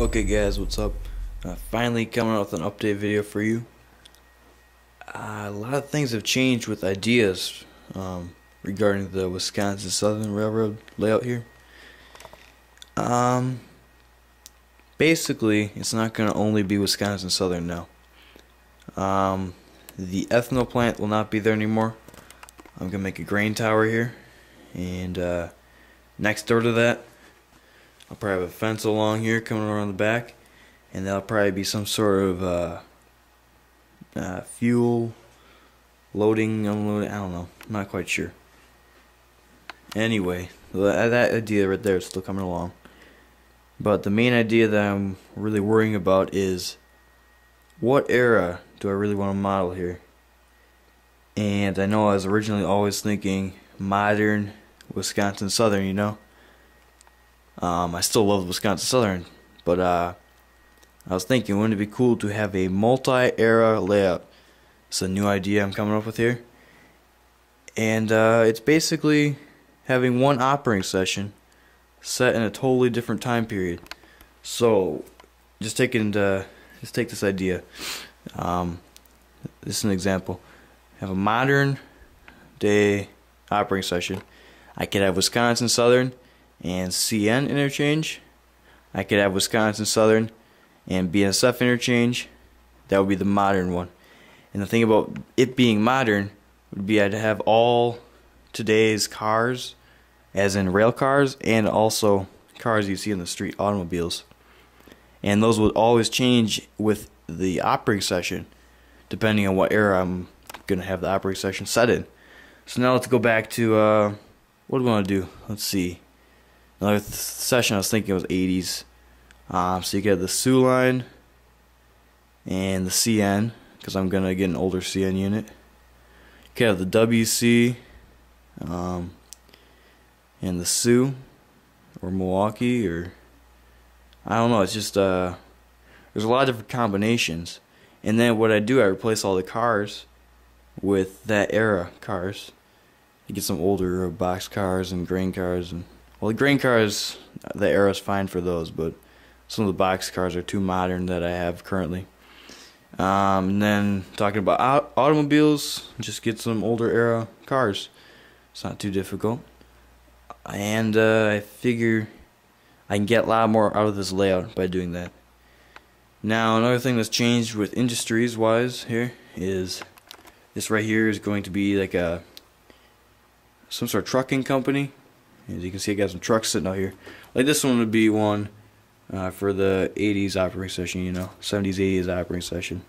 Okay guys, what's up? Finally coming out with an update video for you. A lot of things have changed with ideas regarding the Wisconsin Southern Railroad layout here. Basically, it's not going to only be Wisconsin Southern now. The ethanol plant will not be there anymore. I'm going to make a grain tower here, and next door to that I'll probably have a fence along here coming around the back, and that'll probably be some sort of fuel loading, unloading, I don't know, I'm not quite sure. Anyway, that idea right there is still coming along. But the main idea that I'm really worrying about is, what era do I really want to model here? And I know I was originally always thinking modern Wisconsin Southern, you know. I still love Wisconsin Southern, but I was thinking, wouldn't it be cool to have a multi-era layout? It's a new idea I'm coming up with here, and it's basically having one operating session set in a totally different time period. So just take this idea. This is an example. Have a modern day operating session. I could have Wisconsin Southern and CN interchange. I could have Wisconsin Southern and BNSF interchange. That would be the modern one. And the thing about it being modern would be I'd have all today's cars, as in rail cars, and also cars you see in the street, automobiles. And those would always change with the operating session, depending on what era I'm going to have the operating session set in. So now let's go back to, what do we want to do? Let's see. Another session I was thinking was 80s. So you get the Soo line and the CN, because I'm going to get an older CN unit. You could have the WC and the Soo, or Milwaukee, or I don't know. It's just there's a lot of different combinations. And then what I do, I replace all the cars with that era cars. You get some older box cars and grain cars, and well, the grain cars, the era's fine for those, but some of the box cars are too modern that I have currently. And then talking about automobiles, just get some older era cars. It's not too difficult. And I figure I can get a lot more out of this layout by doing that. Now, another thing that's changed with industries wise here is this right here is going to be like some sort of trucking company. As you can see, I got some trucks sitting out here. Like this one would be one for the 80s operating session, you know, 70s, 80s operating session.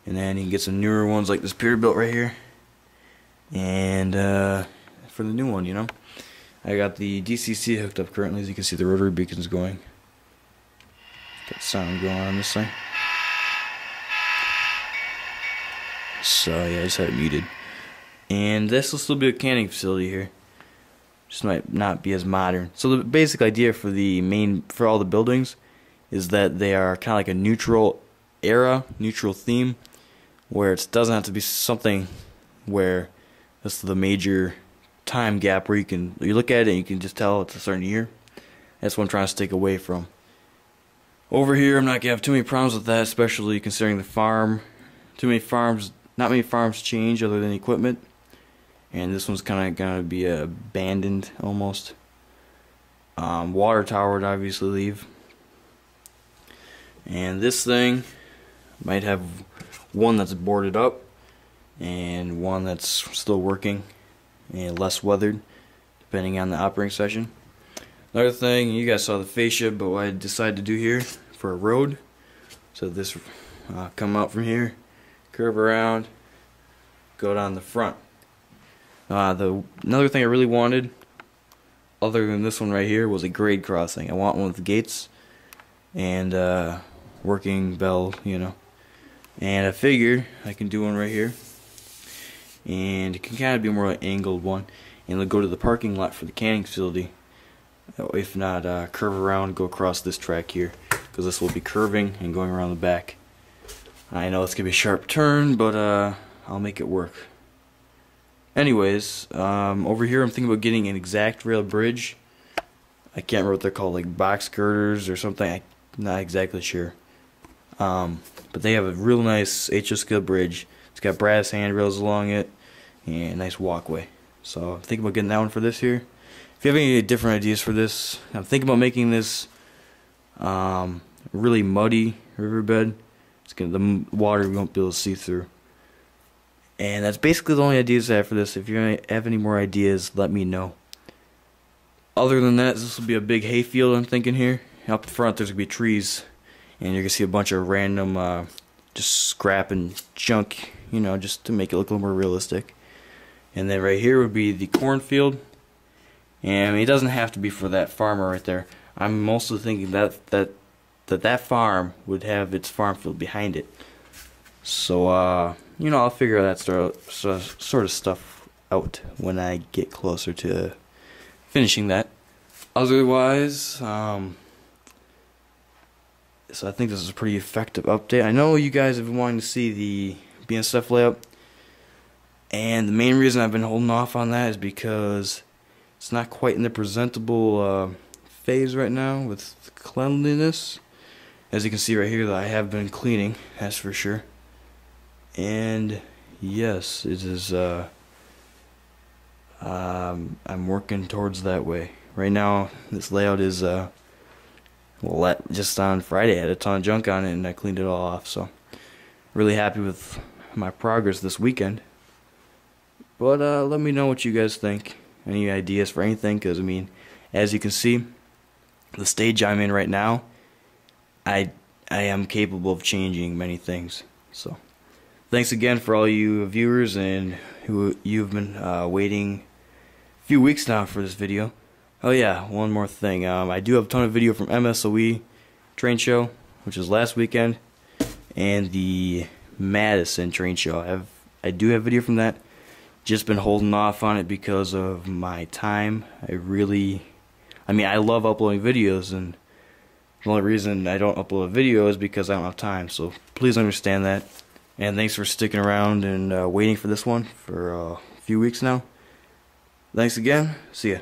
And then you can get some newer ones like this Peterbilt right here. And for the new one, you know, I got the DCC hooked up currently. As you can see, the rotary beacon's going. Got sound going on this thing. So yeah, I just had it muted. And this will still be a canning facility here. Just might not be as modern. So the basic idea for all the buildings is that they are kind of like a neutral era, neutral theme, where it doesn't have to be something where this is the major time gap where you look at it and you can just tell it's a certain year. That's what I'm trying to stick away from. Over here, I'm not gonna have too many problems with that, especially considering the farm. Not many farms change other than equipment. And this one's kind of gonna be abandoned almost. Water tower would obviously leave. And this thing might have one that's boarded up and one that's still working and less weathered, depending on the operating session. Another thing, you guys saw the fascia, but what I decided to do here for a road, so this come out from here, curve around, go down the front. Another thing I really wanted, other than this one right here, was a grade crossing. I want one with gates and working bell, you know. And I figured I can do one right here, and it can kind of be more like an angled one, and it'll go to the parking lot for the canning facility. If not, curve around, go across this track here, because this will be curving and going around the back. I know it's gonna be a sharp turn, but I'll make it work. Anyways, over here I'm thinking about getting an exact rail bridge. I can't remember what they're called, like box girders or something. Not exactly sure. But they have a real nice HS Skill bridge. It's got brass handrails along it and a nice walkway. So I'm thinking about getting that one for this here. If you have any different ideas for this, I'm thinking about making this really muddy riverbed. The water we won't be able to see through. And that's basically the only ideas I have for this. If you have any more ideas, let me know. Other than that, this will be a big hayfield, I'm thinking here. Up front there's going to be trees, and you're going to see a bunch of random just scrap and junk, you know, just to make it look a little more realistic. And then right here would be the cornfield. And I mean, it doesn't have to be for that farmer right there. I'm mostly thinking that farm would have its farm field behind it. So, you know, I'll figure that sort of stuff out when I get closer to finishing that. Otherwise, so I think this is a pretty effective update. I know you guys have been wanting to see the BNSF layout, and the main reason I've been holding off on that is because it's not quite in the presentable phase right now with cleanliness. As you can see right here, that I have been cleaning, that's for sure. And yes, it is. I'm working towards that way. Right now, this layout is well, just on Friday I had a ton of junk on it, and I cleaned it all off. So, really happy with my progress this weekend. But let me know what you guys think. Any ideas for anything? Because I mean, as you can see, the stage I'm in right now, I am capable of changing many things. So, thanks again for all you viewers and who you've been waiting a few weeks now for this video. Oh yeah, one more thing. I do have a ton of video from MSOE train show, which was last weekend, and the Madison train show. I do have video from that. Just been holding off on it because of my time. I mean, I love uploading videos, and the only reason I don't upload a video is because I don't have time. So please understand that. And thanks for sticking around and waiting for this one for a few weeks now. Thanks again. See ya.